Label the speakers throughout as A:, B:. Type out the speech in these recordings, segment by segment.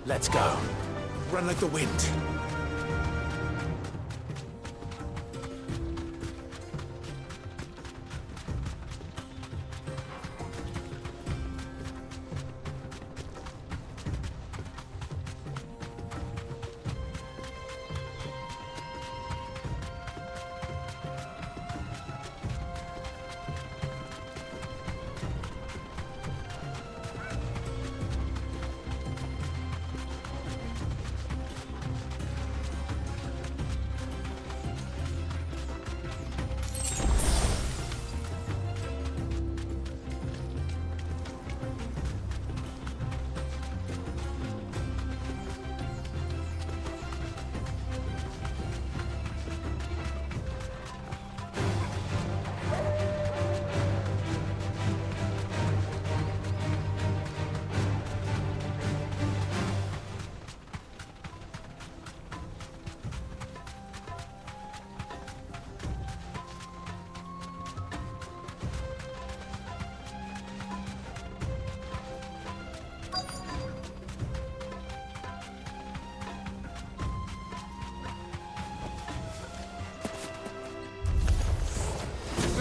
A: Let's go. Run like the wind.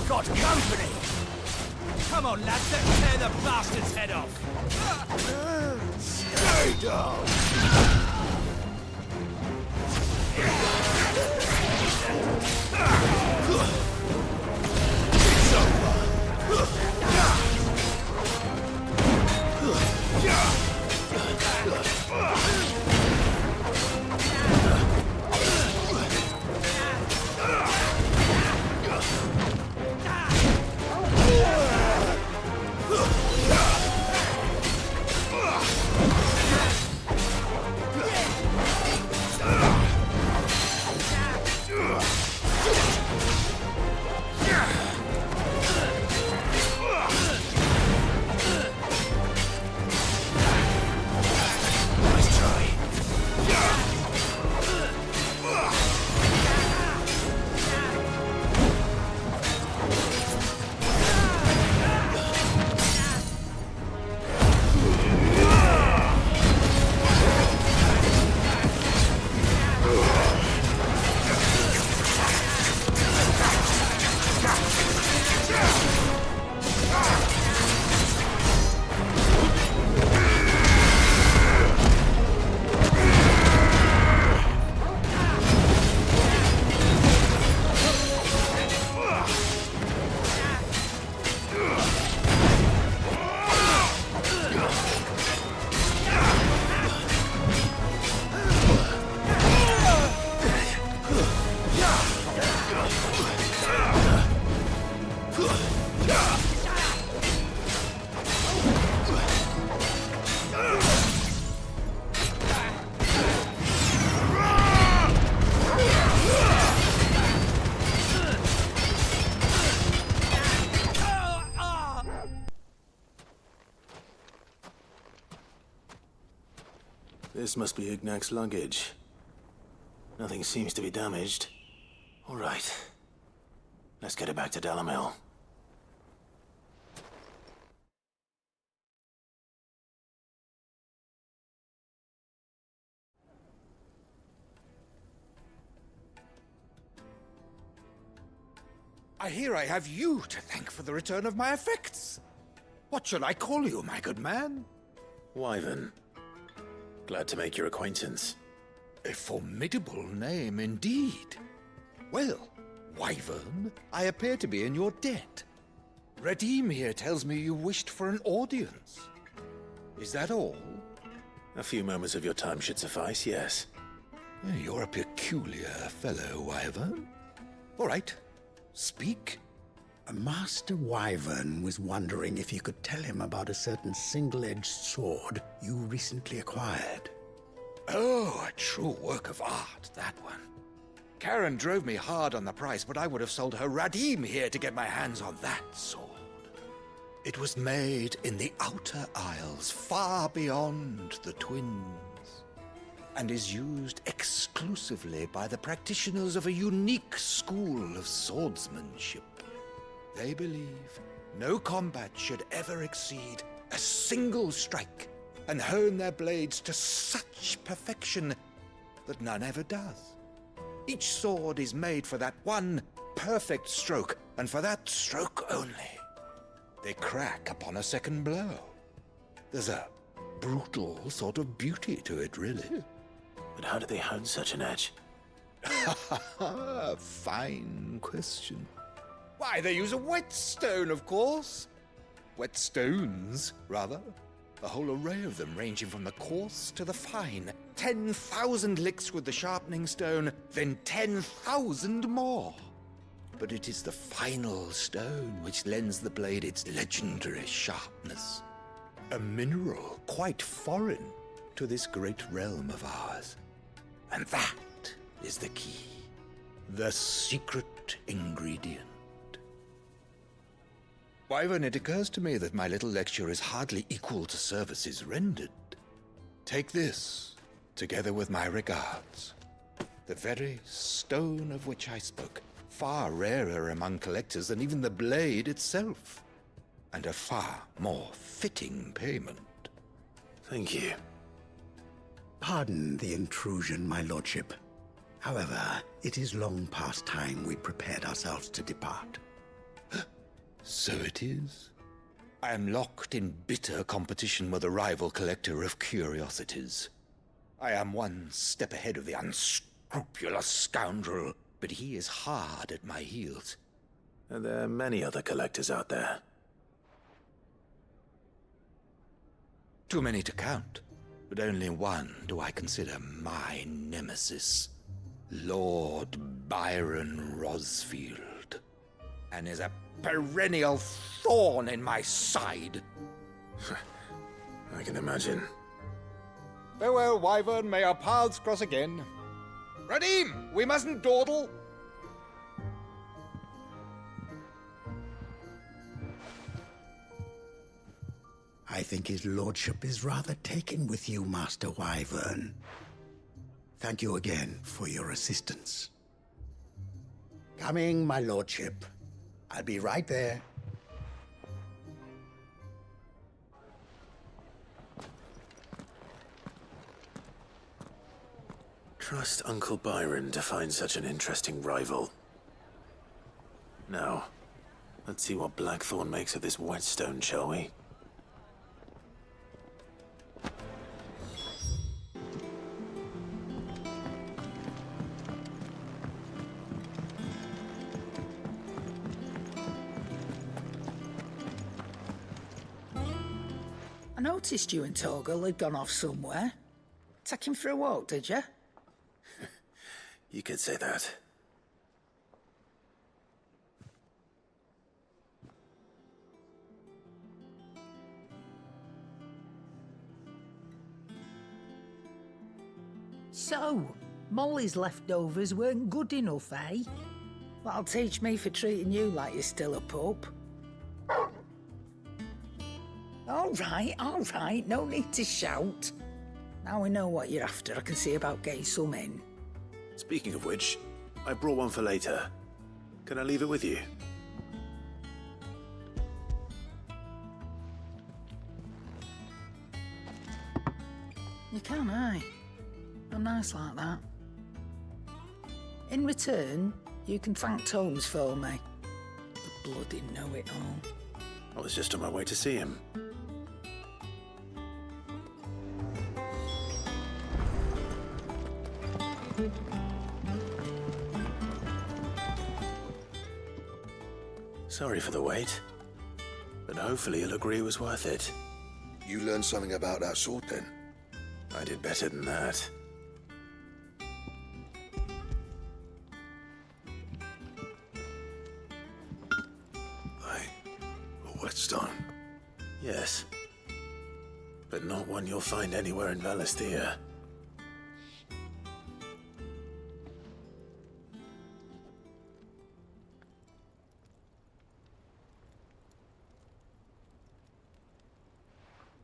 B: Got company! Come on, lads, let's tear the bastard's head off!
A: Stay down! It's over! This must be Ignac's luggage. Nothing seems to be damaged. All right. Let's get it back to Delamil.
C: I hear I have you to thank for the return of my effects. What should I call you, my good man?
A: Wyvern. Glad to make your acquaintance.
C: A formidable name indeed. Well, Wyvern, I appear to be in your debt. Redeem here tells me you wished for an audience. Is that all?
A: A few moments of your time should suffice, yes.
C: You're a peculiar fellow, Wyvern. All right, speak.
D: Master Wyvern was wondering if you could tell him about a certain single-edged sword you recently acquired.
C: Oh, a true work of art, that one. Karen drove me hard on the price, but I would have sold her Radim here to get my hands on that sword. It was made in the Outer Isles, far beyond the Twins, and is used exclusively by the practitioners of a unique school of swordsmanship. They believe no combat should ever exceed a single strike and hone their blades to such perfection that none ever does. Each sword is made for that one perfect stroke, and for that stroke only. They crack upon a second blow. There's a brutal sort of beauty to it, really.
A: But how do they hone such an edge?
C: Fine question. Why, they use a whetstone, of course. Whetstones, rather. A whole array of them, ranging from the coarse to the fine. 10,000 licks with the sharpening stone, then 10,000 more. But it is the final stone which lends the blade its legendary sharpness. A mineral quite foreign to this great realm of ours. And that is the key. The secret ingredient. Wyvern, it occurs to me that my little lecture is hardly equal to services rendered. Take this, together with my regards. The very stone of which I spoke, far rarer among collectors than even the blade itself, and a far more fitting payment.
A: Thank you.
D: Pardon the intrusion, my lordship. However, it is long past time we prepared ourselves to depart.
C: So it is. I am locked in bitter competition with a rival collector of curiosities. I am one step ahead of the unscrupulous scoundrel, but he is hard at my heels.
A: And there are many other collectors out there.
C: Too many to count, but only one do I consider my nemesis. Lord Byron Rosfield. And is a perennial thorn in my side.
A: I can imagine.
C: Farewell, Wyvern. May our paths cross again. Radim, we mustn't dawdle.
D: I think his lordship is rather taken with you, Master Wyvern. Thank you again for your assistance. Coming, my lordship. I'll be right there.
A: Trust Uncle Byron to find such an interesting rival. Now, let's see what Blackthorn makes of this whetstone, shall we?
E: I noticed you and Torgal had gone off somewhere. Take him for a walk, did you?
A: You could say that.
E: So, Molly's leftovers weren't good enough, eh? That'll teach me for treating you like you're still a pup. All right, no need to shout. Now we know what you're after, I can see about getting some in.
A: Speaking of which, I brought one for later. Can I leave it with you?
E: You can, aye. I'm nice like that. In return, you can thank Tomes for me. The bloody know-it-all.
A: I was just on my way to see him. Sorry for the wait, but hopefully he'll agree it was worth it.
F: You learned something about that sword, then?
A: I did better than that.
F: A whetstone?
A: Yes, but not one you'll find anywhere in Valisthea.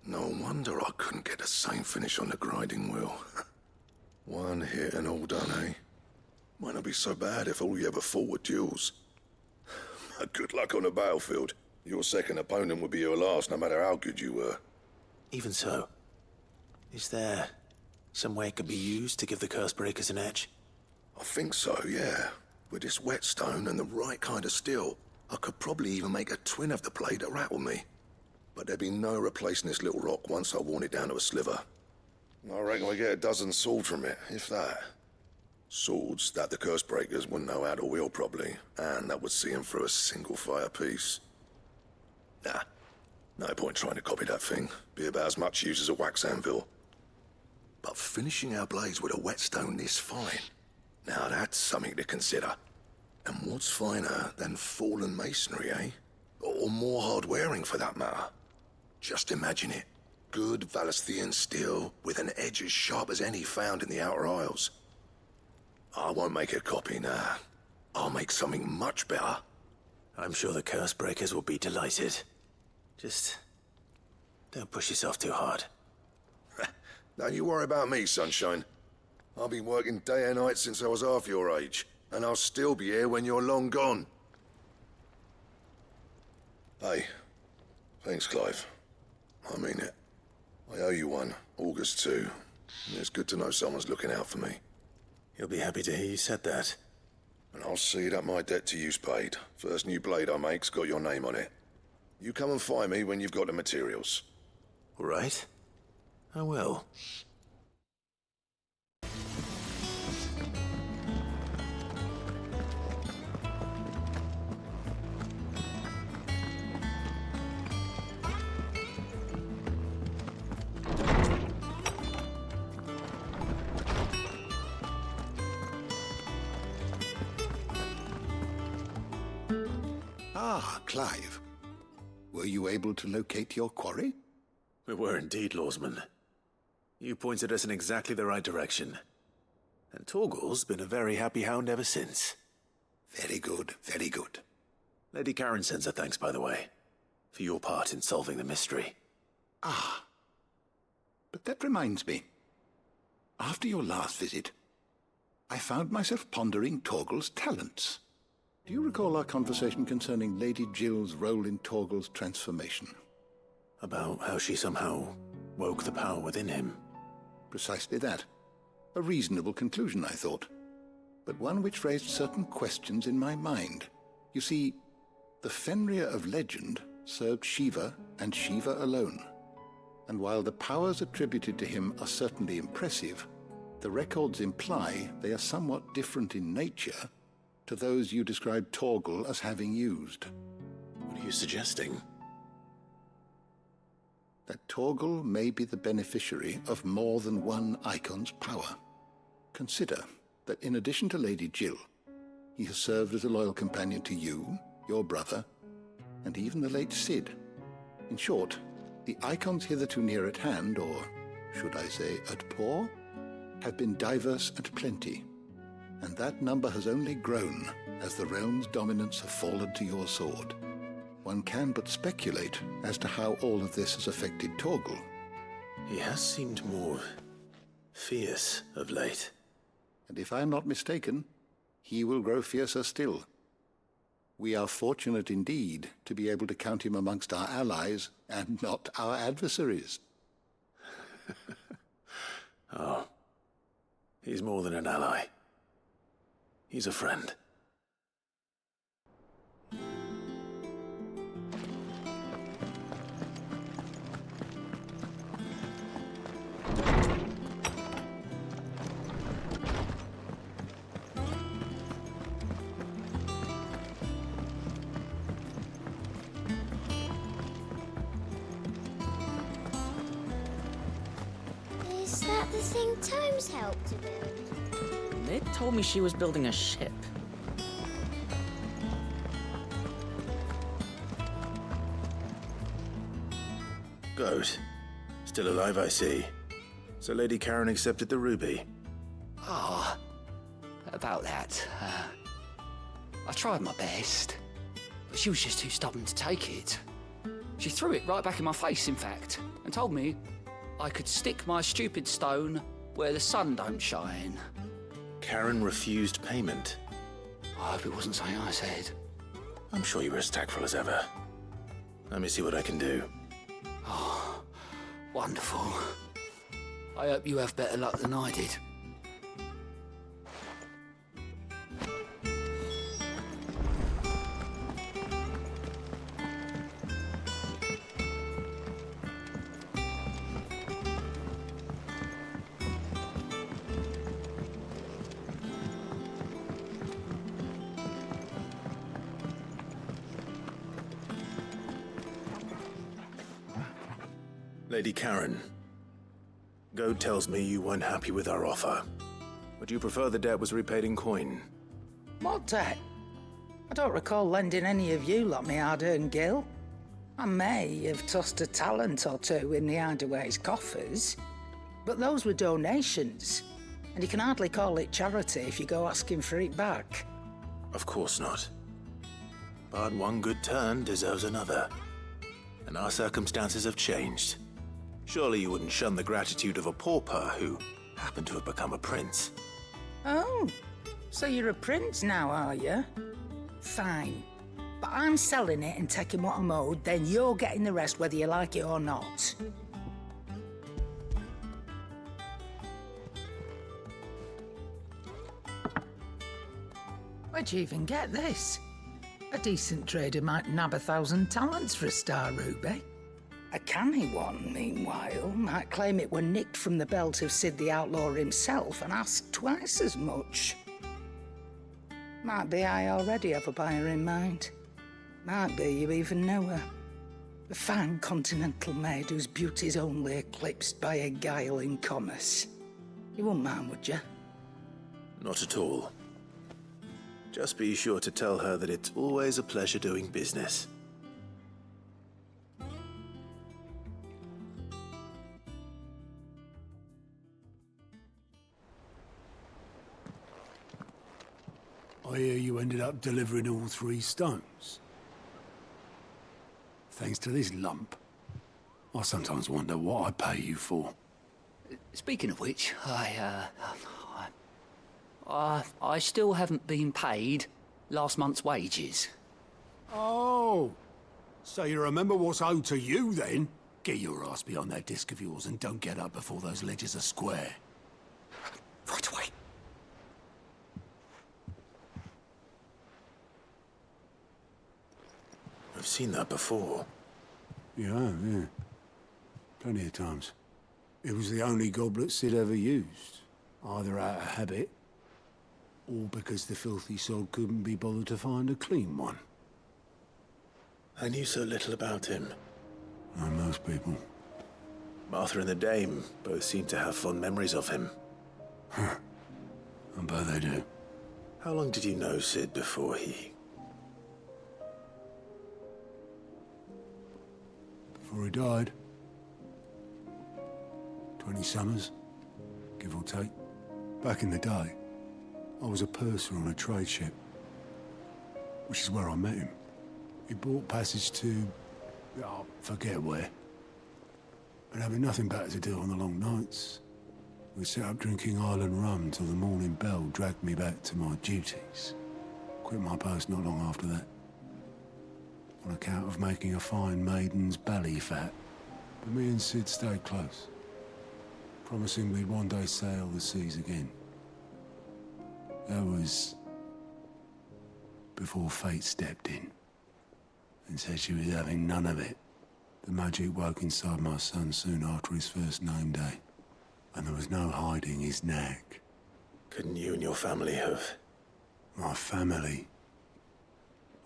F: No wonder I couldn't get the same finish on the grinding wheel. One hit and all done, eh? Might not be so bad if all you ever fought were duels. But good luck on the battlefield. Your second opponent would be your last, no matter how good you were.
A: Even so, Is there some way it could be used to give the curse breakers an edge?
F: I think so, yeah. With this whetstone and the right kind of steel, I could probably even make a twin of the blade that rattled me. But there'd be no replacing this little rock once I worn it down to a sliver. I reckon we get a dozen swords from it, if that. Swords that the curse breakers wouldn't know how to wield properly, and that would see them through a single fire piece. Nah, no point trying to copy that thing. Be about as much use as a wax anvil. But finishing our blades with a whetstone this fine, now that's something to consider. And what's finer than fallen masonry, eh? Or more hard-wearing, for that matter. Just imagine it. Good Valisthian steel with an edge as sharp as any found in the Outer Isles. I won't make a copy, nah. I'll make something much better.
A: I'm sure the curse breakers will be delighted. Just don't push yourself too hard.
F: Don't you worry about me, sunshine. I've been working day and night since I was half your age, and I'll still be here when you're long gone. Hey, thanks, Clive. I mean it. I owe you one, August too. And it's good to know someone's looking out for me.
A: He'll be happy to hear you said that.
F: And I'll see that my debt to you's paid. First new blade I make's got your name on it. You come and find me when you've got the materials.
A: All right. I will.
D: Ah, Clive. Were you able to locate your quarry?
A: We were indeed, Lawsman. You pointed us in exactly the right direction. And Torgal's been a very happy hound ever since.
D: Very good, very good.
A: Lady Karen sends her thanks, by the way, for your part in solving the mystery.
D: Ah. But that reminds me. After your last visit, I found myself pondering Torgal's talents. Do you recall our conversation concerning Lady Jill's role in Torgal's transformation?
A: About how she somehow woke the power within him.
D: Precisely that. A reasonable conclusion, I thought. But one which raised certain questions in my mind. You see, the Fenrir of legend served Shiva and Shiva alone. And while the powers attributed to him are certainly impressive, the records imply they are somewhat different in nature to those you described Torgal as having used.
A: What are you suggesting?
D: That Torgal may be the beneficiary of more than one icon's power. Consider that in addition to Lady Jill, he has served as a loyal companion to you, your brother, and even the late Cid. In short, the icons hitherto near at hand, or should I say at paw, have been diverse and plenty, and that number has only grown as the realm's dominance have fallen to your sword. One can but speculate as to how all of this has affected Torgal.
A: He has seemed more fierce of late.
D: And if I am not mistaken, he will grow fiercer still. We are fortunate indeed to be able to count him amongst our allies and not our adversaries.
A: Oh, he's more than an ally. He's a friend.
G: Is that the thing Tomes helped to build?
H: Nick told me she was building a ship.
A: Good. Still alive, I see. So Lady Karen accepted the ruby.
I: Ah, about that. I tried my best, but she was just too stubborn to take it. She threw it right back in my face, in fact, and told me I could stick my stupid stone where the sun don't shine.
A: Karen refused payment.
I: I hope it wasn't something I said.
A: I'm sure you were as tactful as ever. Let me see what I can do.
I: Oh, wonderful. I hope you have better luck than I did.
A: Lady Karen, Goad tells me you weren't happy with our offer. Would you prefer the debt was repaid in coin?
E: What debt? I don't recall lending any of you lot me hard-earned gil. I may have tossed a talent or two in the Hideaway's coffers, but those were donations, and you can hardly call it charity if you go asking for it back.
A: Of course not. But one good turn deserves another. And our circumstances have changed. Surely you wouldn't shun the gratitude of a pauper who happened to have become a prince.
E: Oh, so you're a prince now, are you? Fine. But I'm selling it and taking what I'm owed, then you're getting the rest whether you like it or not. Where'd you even get this? A decent trader might nab 1,000 talents for a star ruby. A canny one, meanwhile, might claim it were nicked from the belt of Sid the Outlaw himself and ask twice as much. Might be I already have a buyer in mind. Might be you even know her. A fine continental maid whose beauty's only eclipsed by a guile in commerce. You wouldn't mind, would you?
A: Not at all. Just be sure to tell her that it's always a pleasure doing business.
J: I hear you ended up delivering all 3 stones. Thanks to this lump. I sometimes wonder what I pay you for.
I: Speaking of which, I still haven't been paid last month's wages.
J: Oh, so you remember what's owed to you then? Get your ass behind that disc of yours and don't get up before those ledgers are square.
I: Right away.
A: I've seen that before.
J: Yeah. Plenty of times. It was the only goblet Sid ever used. Either out of habit, or because the filthy soul couldn't be bothered to find a clean one.
A: I knew so little about him.
J: Like most people.
A: Martha and the Dame both seem to have fond memories of him.
J: I bet they do.
A: How long did you know Sid before he...
J: Before he died. 20 summers, give or take. Back in the day, I was a purser on a trade ship, which is where I met him. He bought passage to... I forget where. And having nothing better to do on the long nights, we sat up drinking island rum till the morning bell dragged me back to my duties. Quit my post not long after that. On account of making a fine maiden's belly fat. But me and Sid stayed close, promising we'd one day sail the seas again. That was before fate stepped in and said she was having none of it. The magic woke inside my son soon after his first name day, and there was no hiding his knack.
A: Couldn't you and your family have...
J: My family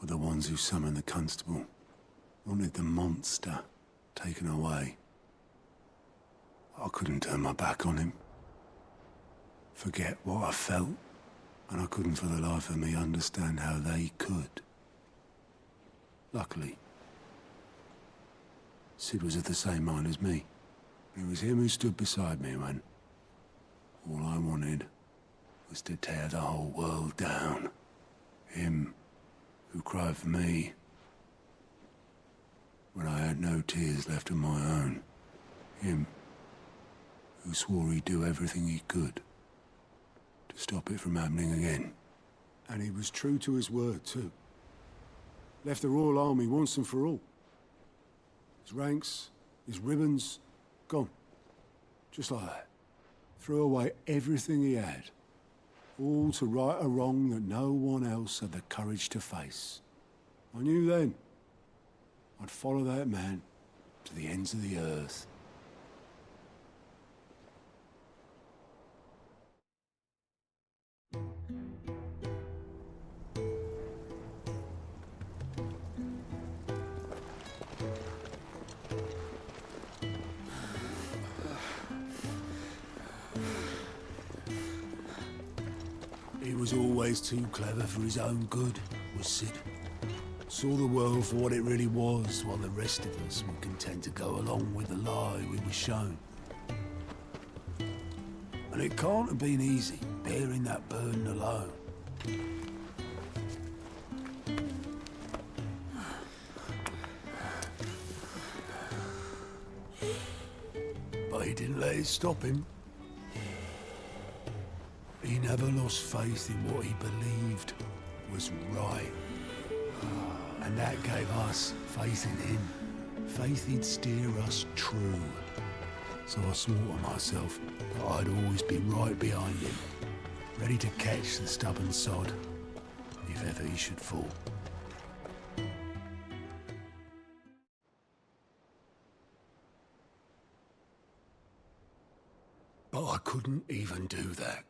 J: were the ones who summoned the constable, wanted the monster taken away. I couldn't turn my back on him, forget what I felt, and I couldn't for the life of me understand how they could. Luckily, Sid was of the same mind as me. It was him who stood beside me when all I wanted was to tear the whole world down. Him who cried for me when I had no tears left of my own. Him who swore he'd do everything he could to stop it from happening again. And he was true to his word, too. Left the Royal Army once and for all. His ranks, his ribbons, gone. Just like that. Threw away everything he had. All to right a wrong that no one else had the courage to face. I knew then I'd follow that man to the ends of the earth. He was always too clever for his own good, was Sid. Saw the world for what it really was, while the rest of us were content to go along with the lie we were shown. And it can't have been easy, bearing that burden alone. But he didn't let it stop him. He never lost faith in what he believed was right. And that gave us faith in him. Faith he'd steer us true. So I swore to myself that I'd always be right behind him, ready to catch the stubborn sod, if ever he should fall. But I couldn't even do that.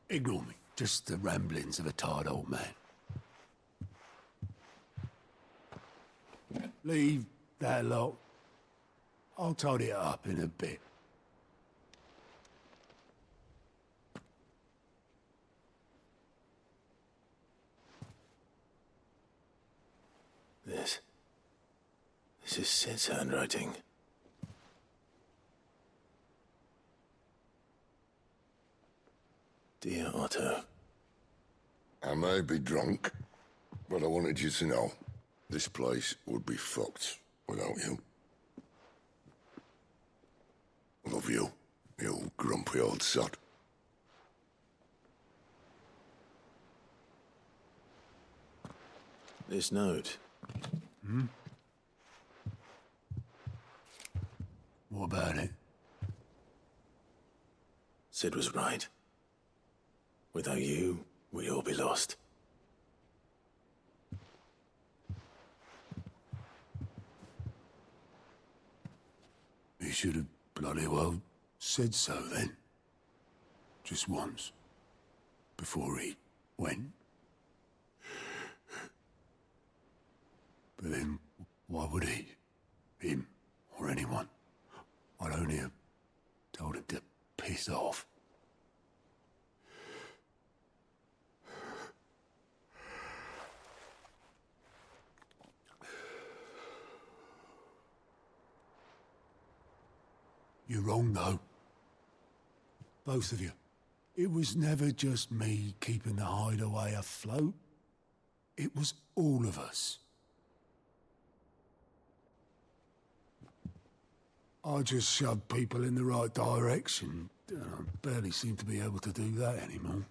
J: Ignore me. Just the ramblings of a tired old man. Leave that lot. I'll tidy it up in a bit.
A: This is Sid's handwriting. Dear Otto.
F: I may be drunk, but I wanted you to know this place would be fucked without you. Love you, you grumpy old sod.
A: This note.
J: What about it?
A: Sid was right. Without you, we'd all be lost.
J: He should have bloody well said so then. Just once. Before he went. But then, why would he? Him, or anyone? I'd only have told him to piss off. You're wrong, though. Both of you. It was never just me keeping the hideaway afloat. It was all of us. I just shoved people in the right direction. I barely seem to be able to do that anymore.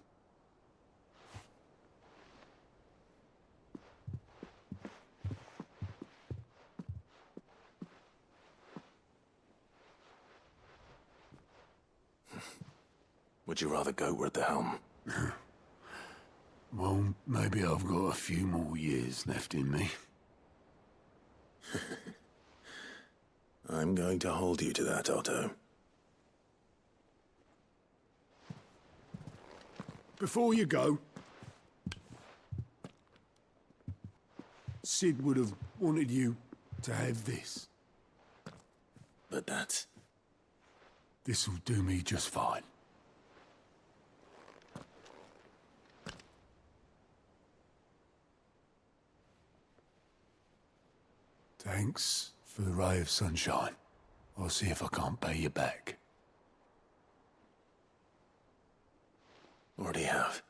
A: Would you rather go at the helm?
J: Well, maybe I've got a few more years left in me.
A: I'm going to hold you to that, Otto.
J: Before you go, Sid would have wanted you to have this.
A: But that's...
J: This'll do me just fine. Thanks for the ray of sunshine. I'll see if I can't pay you back.
A: Already have.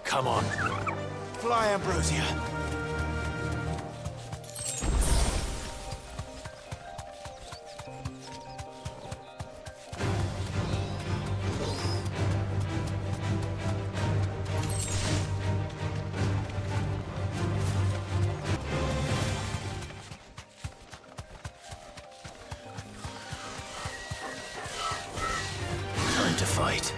A: Come on. Fly, Ambrosia. to fight.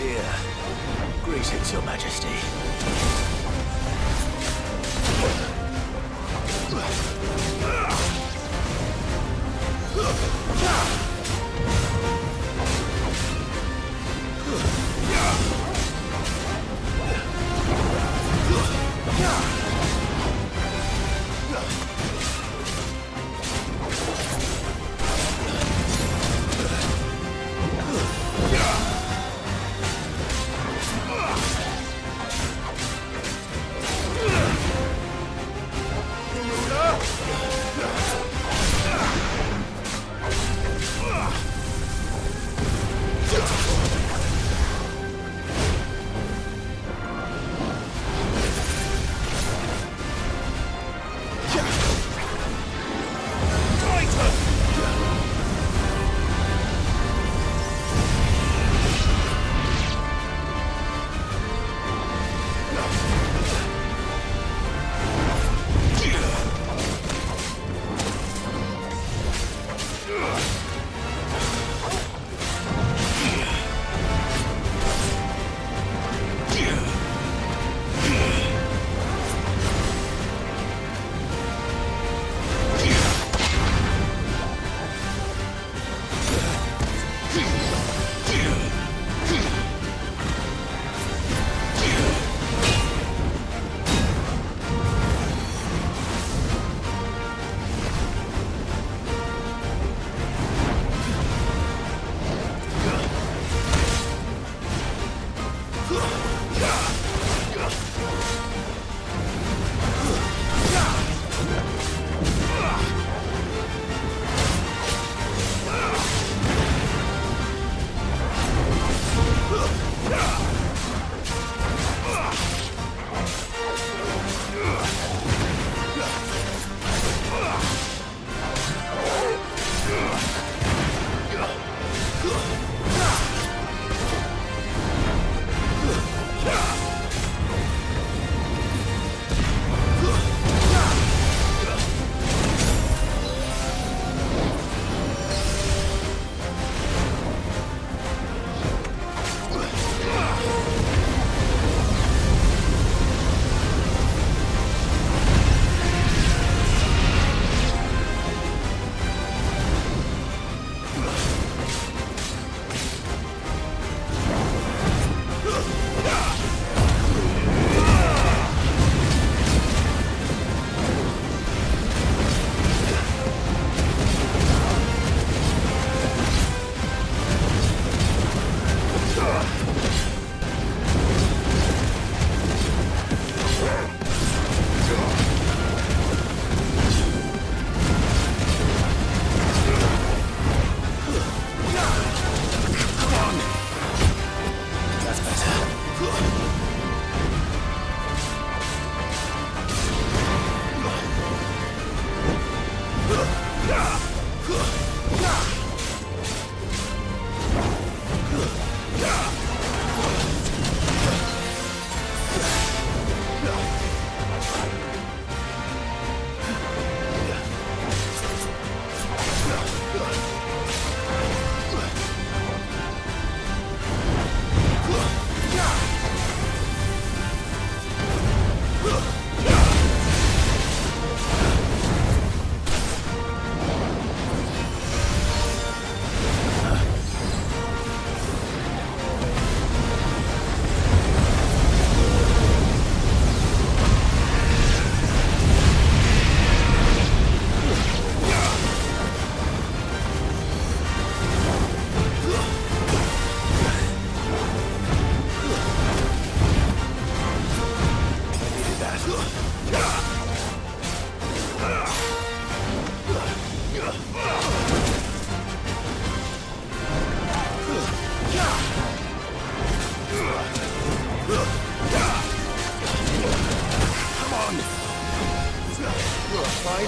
A: Here. Greetings, Your Majesty.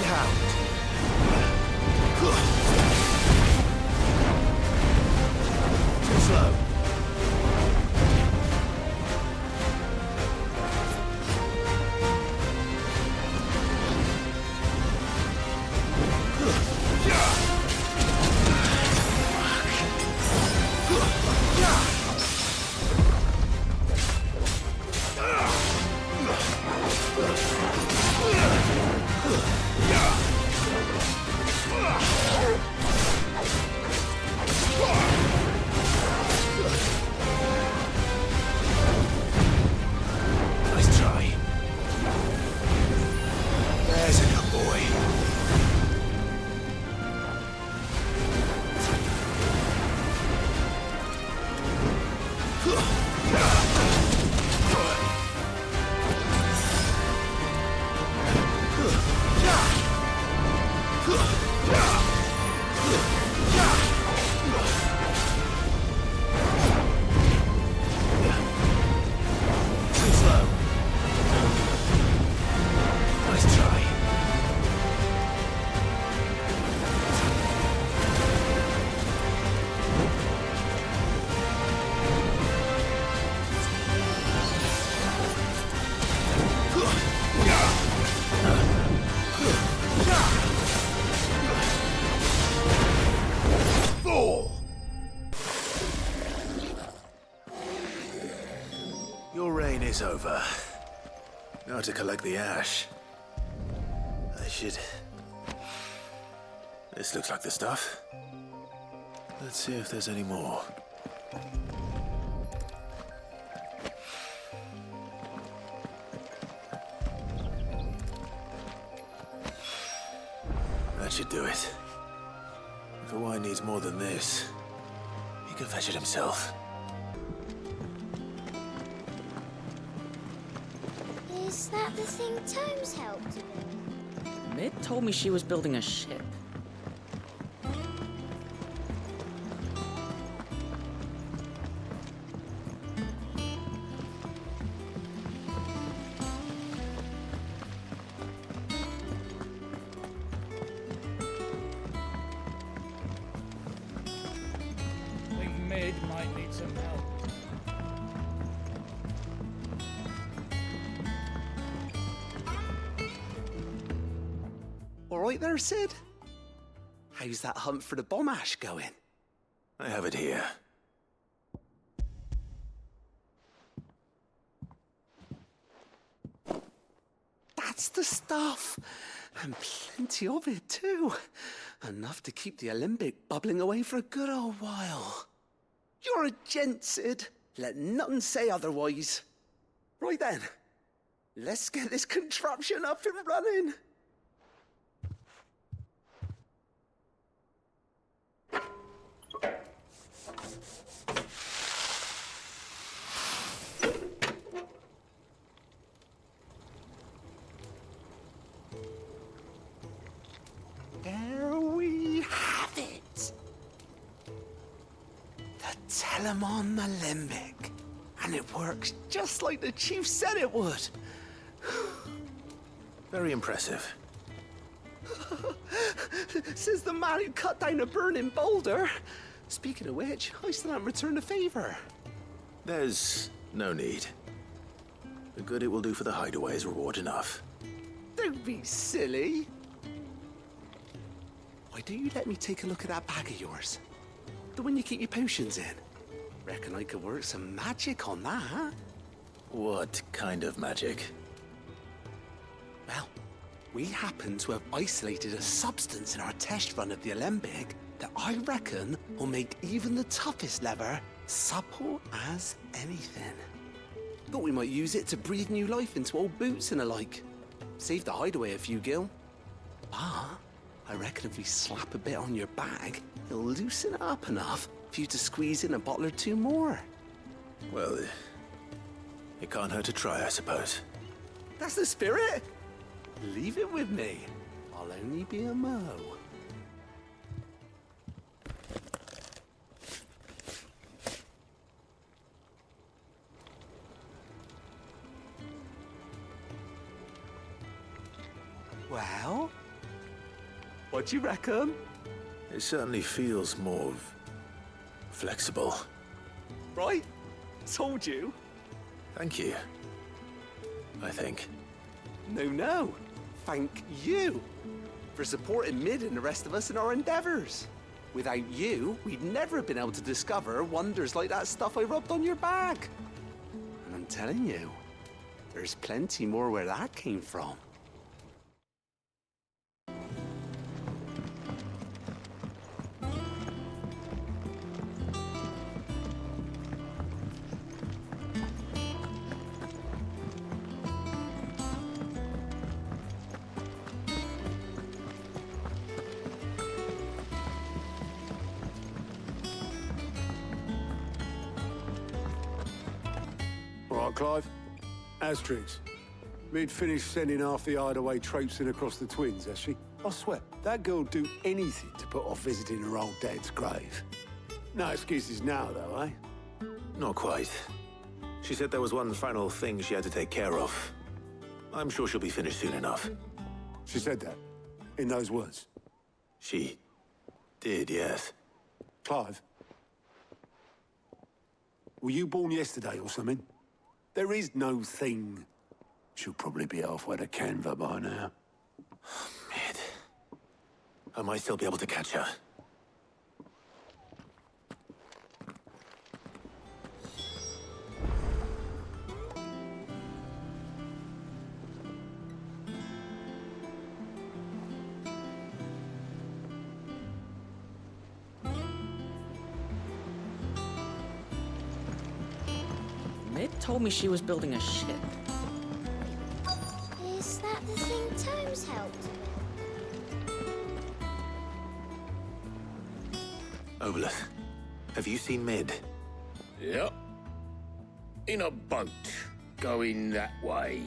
B: hound.
A: Too slow. Nice try. There's a good boy. Too slow. Nice try. Your reign is over. Now to collect the ash. I should... This looks like the stuff. Let's see if there's any more. That should do it. If a wine needs more than this, he can fetch it himself.
G: Is that the thing Tomes helped to build?
H: Mid told me she was building a ship.
B: Think Mid might need some help.
K: All right there, Sid? How's that hunt for the bomb ash going?
A: I have it here.
K: That's the stuff. And plenty of it, too. Enough to keep the alembic bubbling away for a good old while. You're a gent, Sid. Let none say otherwise. Right then, let's get this contraption up and running. There we have it. The Telemon Alembic. And it works just like the chief said it would.
A: Very impressive.
K: Says the man who cut down a burning boulder. Speaking of which, I still haven't returned the favor.
A: There's no need. The good it will do for the hideaway is reward enough.
K: Don't be silly. Why don't you let me take a look at that bag of yours? The one you keep your potions in. Reckon I could work some magic on that.
A: What kind of magic?
K: Well, we happen to have isolated a substance in our test run of the alembic that I reckon will make even the toughest lever supple as anything. Thought we might use it to breathe new life into old boots and the like. Save the hideaway a few gil. But I reckon if we slap a bit on your bag, it'll loosen it up enough for you to squeeze in a bottle or two more.
A: Well, it can't hurt to try, I suppose.
K: That's the spirit. Leave it with me. I'll only be a mo. Well, What do you reckon?
A: It certainly feels more flexible.
K: Right? Told you.
A: Thank you. I think.
K: No. Thank you for supporting Mid and the rest of us in our endeavors. Without you, we'd never have been able to discover wonders like that stuff I rubbed on your back. And I'm telling you, there's plenty more where that came from.
J: All right, Clive. Asterix. Mid finished sending half the hideaway traipsing across the twins, has she? I swear, that girl'd do anything to put off visiting her old dad's grave. No excuses now, though, eh?
A: Not quite. She said there was one final thing she had to take care of. I'm sure she'll be finished soon enough.
J: She said that? In those words?
A: She did, yes.
J: Clive? Were you born yesterday or something? There is no thing. She'll probably be halfway to Kanver by now.
A: Mid. I might still be able to catch her.
H: Mid told me she was building a ship.
G: Is that the thing Tomes helped with?
A: Obelith, have you seen Mid?
F: Yep. In a boat, going that way.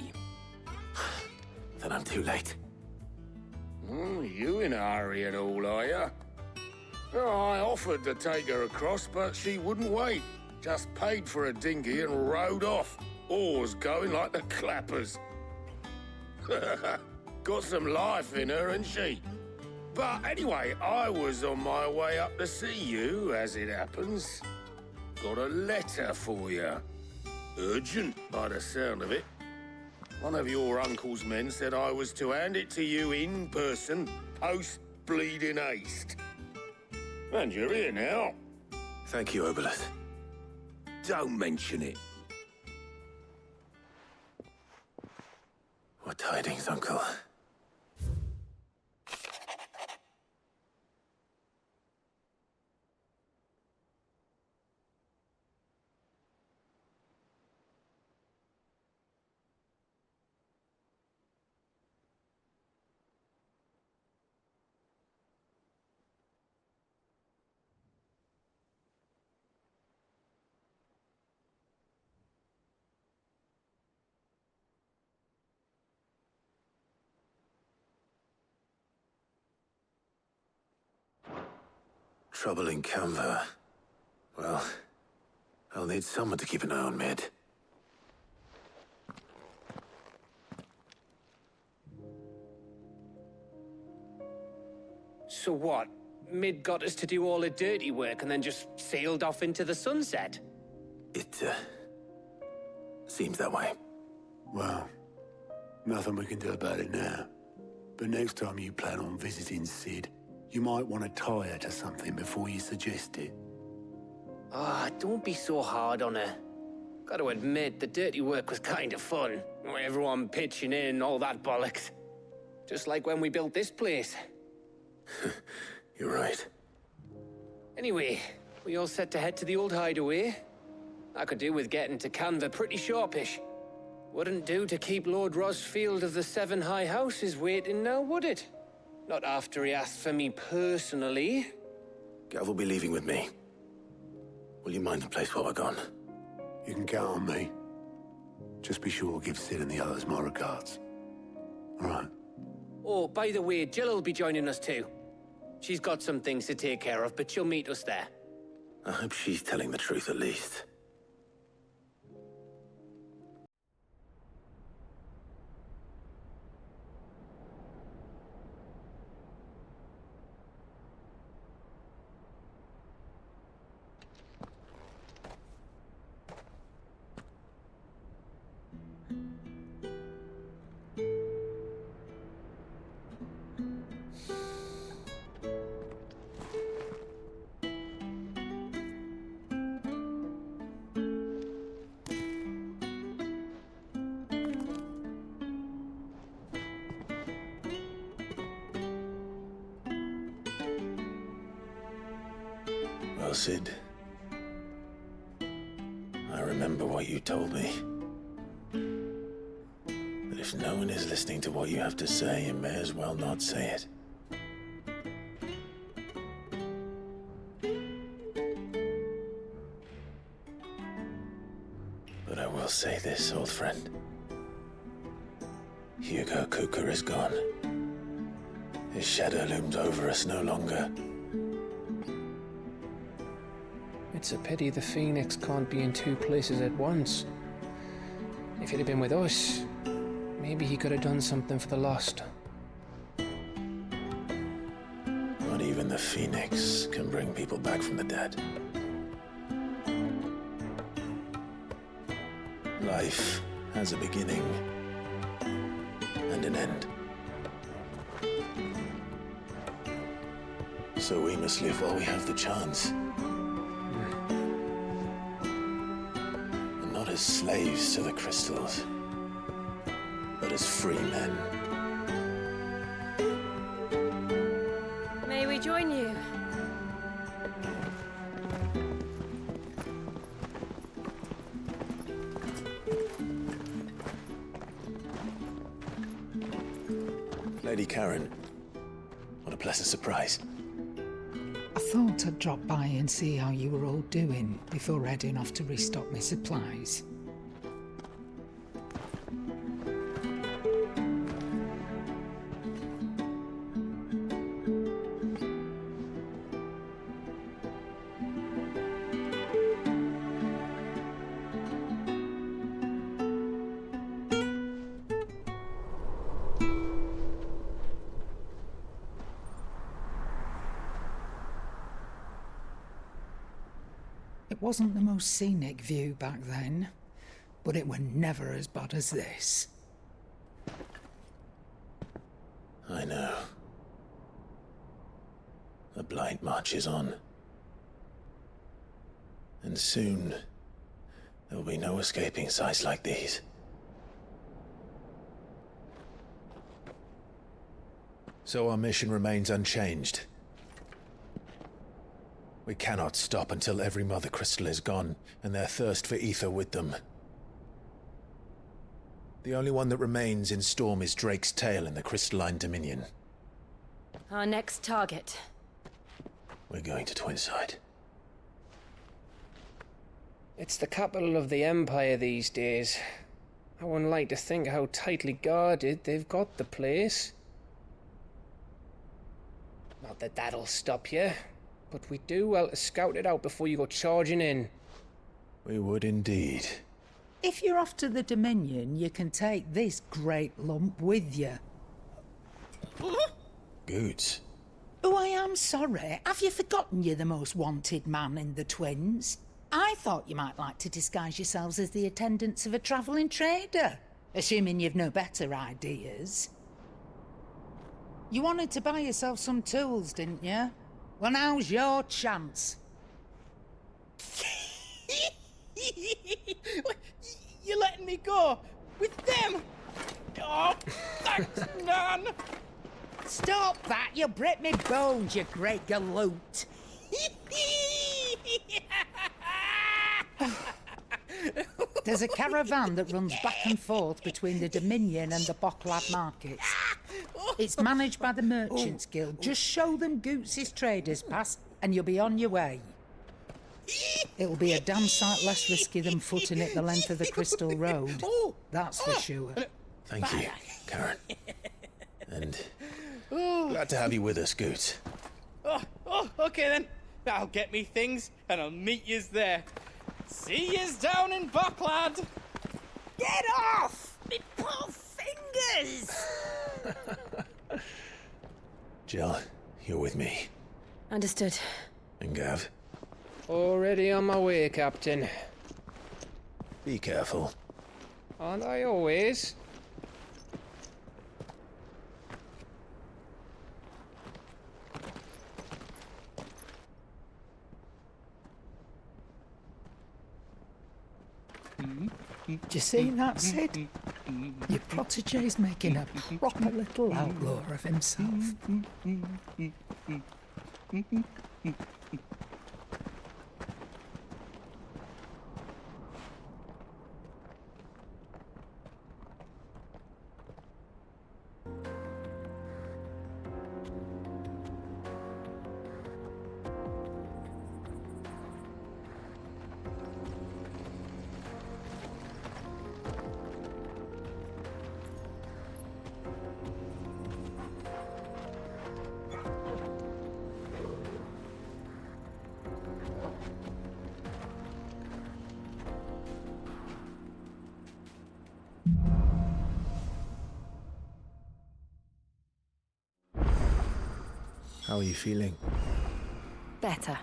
A: Then I'm too late.
F: You in a hurry at all, are you? Oh, I offered to take her across, but she wouldn't wait. Just paid for a dinghy and rowed off. Oars going like the clappers. Got some life in her, ain't she? But anyway, I was on my way up to see you, as it happens. Got a letter for you. Urgent, by the sound of it. One of your uncle's men said I was to hand it to you in person, post-bleeding haste. And you're here now.
A: Thank you, Obelith.
F: Don't mention it.
A: What tidings, Uncle? Trouble in Kanver. Well, I'll need someone to keep an eye on Mid.
L: So what? Mid got us to do all the dirty work and then just sailed off into the sunset?
A: It, seems that way.
J: Well, nothing we can do about it now. But next time you plan on visiting Sid, you might want to tie her to something before you suggest it.
L: Ah, don't be so hard on her. Gotta admit, the dirty work was kind of fun. Everyone pitching in, all that bollocks. Just like when we built this place.
A: You're right.
L: Anyway, we all set to head to the old hideaway. I could do with getting to Kanver pretty sharpish. Wouldn't do to keep Lord Rosfield of the Seven High Houses waiting now, would it? Not after he asked for me personally.
A: Gav will be leaving with me. Will you mind the place while we're gone?
J: You can count on me. Just be sure to give Sid and the others my regards. All right.
L: Oh, by the way, Jill will be joining us too. She's got some things to take care of, but she'll meet us there.
A: I hope she's telling the truth at least. well, Sid. I remember what you told me. That if no one is listening to what you have to say, you may as well not say it. But I will say this, old friend. Hugo Kuka is gone. His shadow looms over us no longer.
L: It's a pity the Phoenix can't be in two places at once. If he'd have been with us, maybe he could have done something for the lost.
A: Not even the Phoenix can bring people back from the dead. Life has a beginning and an end. So we must live while we have the chance. And not as slaves to the crystals, but as free men.
M: May we join you?
A: Lady Karen, what a pleasant surprise.
E: I thought I'd drop by and see how you were all doing before heading off to restock my supplies. It wasn't the most scenic view back then, but it were never as bad as this.
A: I know. The blight marches on. And soon, there will be no escaping sights like these. So our mission remains unchanged. We cannot stop until every Mother Crystal is gone, and their thirst for ether with them. The only one that remains in Storm is Drake's Tail in the Crystalline Dominion.
M: Our next target.
A: We're going to Twinside.
L: It's the capital of the Empire these days. I wouldn't like to think how tightly guarded they've got the place. Not that that'll stop you. But we do well to scout it out before you go charging in.
A: We would indeed.
E: If you're off to the Dominion, you can take this great lump with you.
A: Goods.
E: Oh, I am sorry. Have you forgotten you're the most wanted man in the Twins? I thought you might like to disguise yourselves as the attendants of a travelling trader, assuming you've no better ideas. You wanted to buy yourself some tools, didn't you? Well, now's your chance.
B: You're letting me go? With them? Oh, thanks, Nan!
E: Stop that! You'll break me bones, you great galoot! There's a caravan that runs back and forth between the Dominion and the Bocklad markets. It's managed by the Merchants Guild. Just show them Goots' traders pass and you'll be on your way. It'll be a damn sight less risky than footing it the length of the Crystal Road. That's for sure.
A: Thank you, Karen. And glad to have you with us, Goots.
B: Okay then. I'll get me things and I'll meet yous there. See yous down in Bocklad.
E: Get off! Me poor fingers!
A: Jill, you're with me.
M: Understood.
A: And Gav?
L: Already on my way, Captain.
A: Be careful.
L: Aren't I always?
E: Do you see that, Sid? Your protege's making a proper little outlaw of himself.
A: How are you feeling?
M: Better.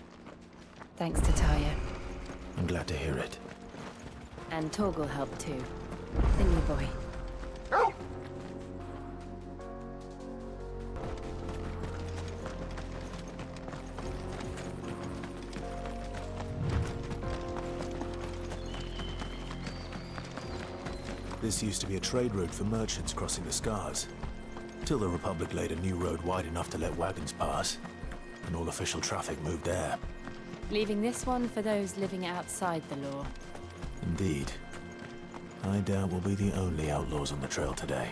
M: Thanks to Taya.
A: I'm glad to hear it.
M: And Torgal helped too. The new boy.
A: This used to be a trade route for merchants crossing the Scars, till the Republic laid a new road wide enough to let wagons pass, and all official traffic moved there.
M: Leaving this one for those living outside the law.
A: Indeed. I doubt we'll be the only outlaws on the trail today.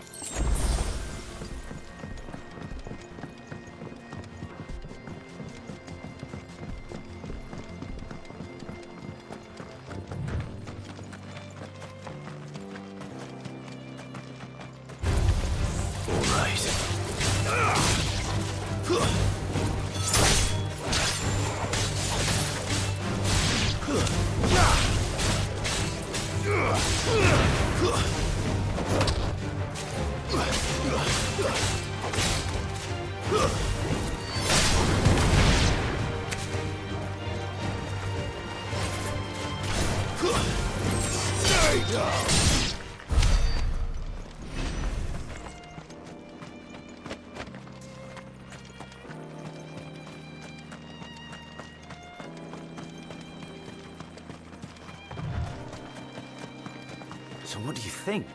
N: So what do you think?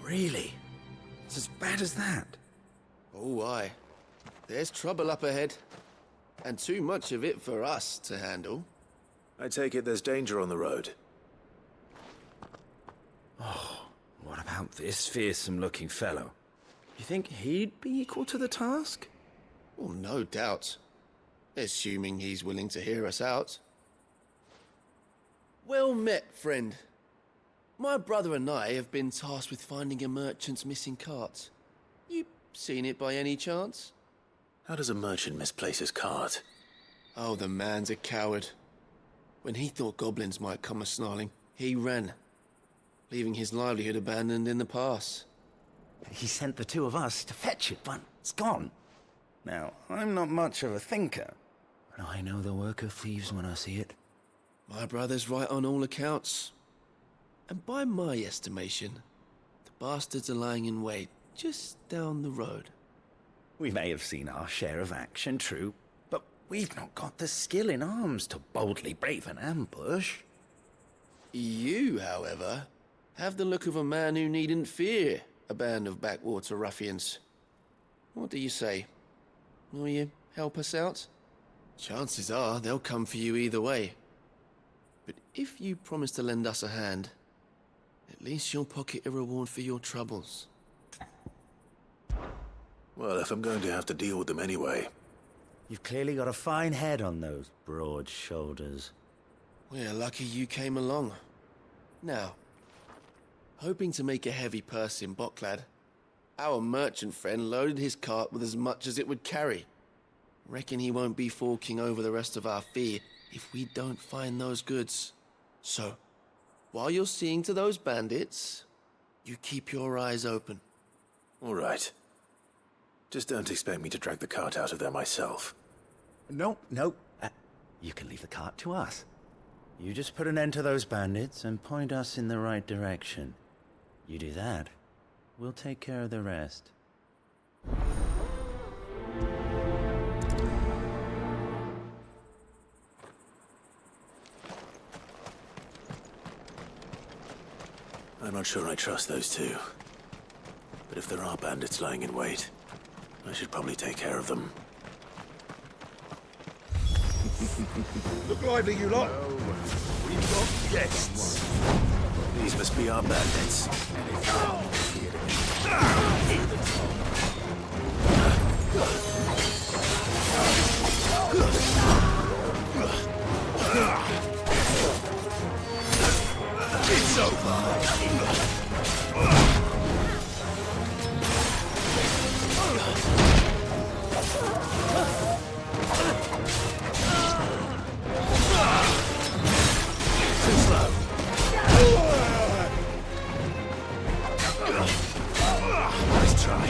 N: Really? It's as bad as that?
K: Oh, aye. There's trouble up ahead. And too much of it for us to handle.
A: I take it there's danger on the road.
N: Oh, what about this fearsome-looking fellow? You think he'd be equal to the task?
K: Well, no doubt. Assuming he's willing to hear us out. Well met, friend. My brother and I have been tasked with finding a merchant's missing cart. You seen it by any chance?
A: How does a merchant misplace his cart?
K: Oh, the man's a coward. When he thought goblins might come a-snarling, he ran, leaving his livelihood abandoned in the pass.
N: He sent the two of us to fetch it, but it's gone. Now, I'm not much of a thinker, but I know the work of thieves when I see it.
K: My brother's right on all accounts. And by my estimation, the bastards are lying in wait just down the road.
N: We may have seen our share of action, true, but we've not got the skill in arms to boldly brave an ambush.
K: You, however, have the look of a man who needn't fear a band of backwater ruffians. What do you say? Will you help us out? Chances are they'll come for you either way. But if you promise to lend us a hand, at least you'll pocket a reward for your troubles.
A: Well, if I'm going to have to deal with them anyway.
N: You've clearly got a fine head on those broad shoulders.
K: We're lucky you came along. Now, hoping to make a heavy purse in Boklad, our merchant friend loaded his cart with as much as it would carry. Reckon he won't be forking over the rest of our fee if we don't find those goods. So, while you're seeing to those bandits, you keep your eyes open.
A: All right. Just don't expect me to drag the cart out of there myself.
N: Nope. You can leave the cart to us. You just put an end to those bandits and point us in the right direction. You do that, we'll take care of the rest.
A: I'm not sure I trust those two. But if there are bandits lying in wait, I should probably take care of them.
C: Look lively, you lot.
A: We've got guests. These must be our bandits.
F: It's over.
A: Nice try.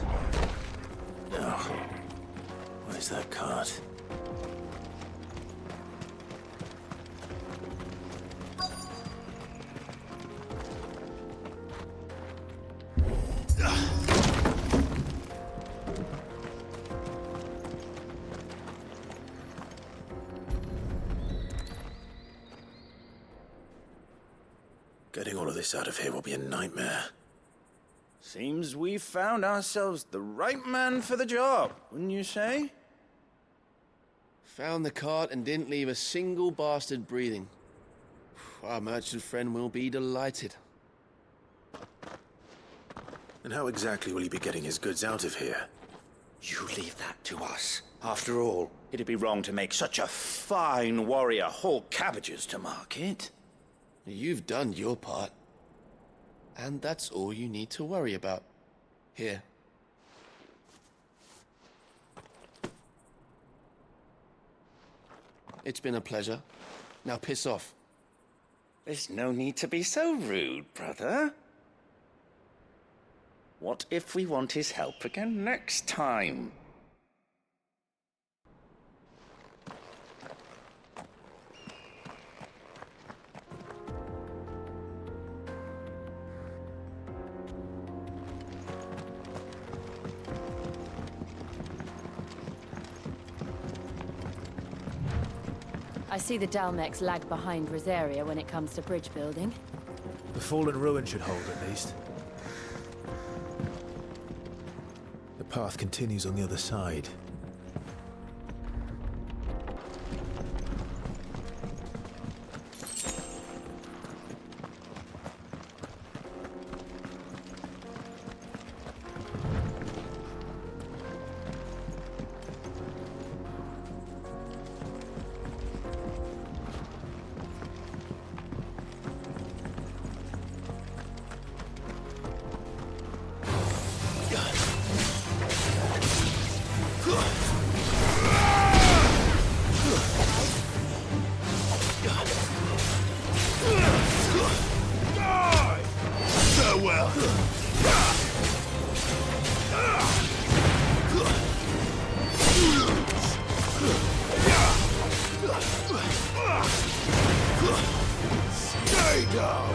A: cart. No. Where's that cart? Getting all of this out of here will be a nightmare.
N: Seems we've found ourselves the right man for the job, wouldn't you say?
K: Found the cart and didn't leave a single bastard breathing. Our merchant friend will be delighted.
A: And how exactly will he be getting his goods out of here?
N: You leave that to us. After all, it'd be wrong to make such a fine warrior haul cabbages to market.
K: You've done your part. And that's all you need to worry about. Here. It's been a pleasure. Now piss off.
N: There's no need to be so rude, brother. What if we want his help again next time?
M: I see the Dalmex lag behind Rosaria when it comes to bridge building.
A: The fallen ruin should hold, at least. The path continues on the other side.
F: Stay down!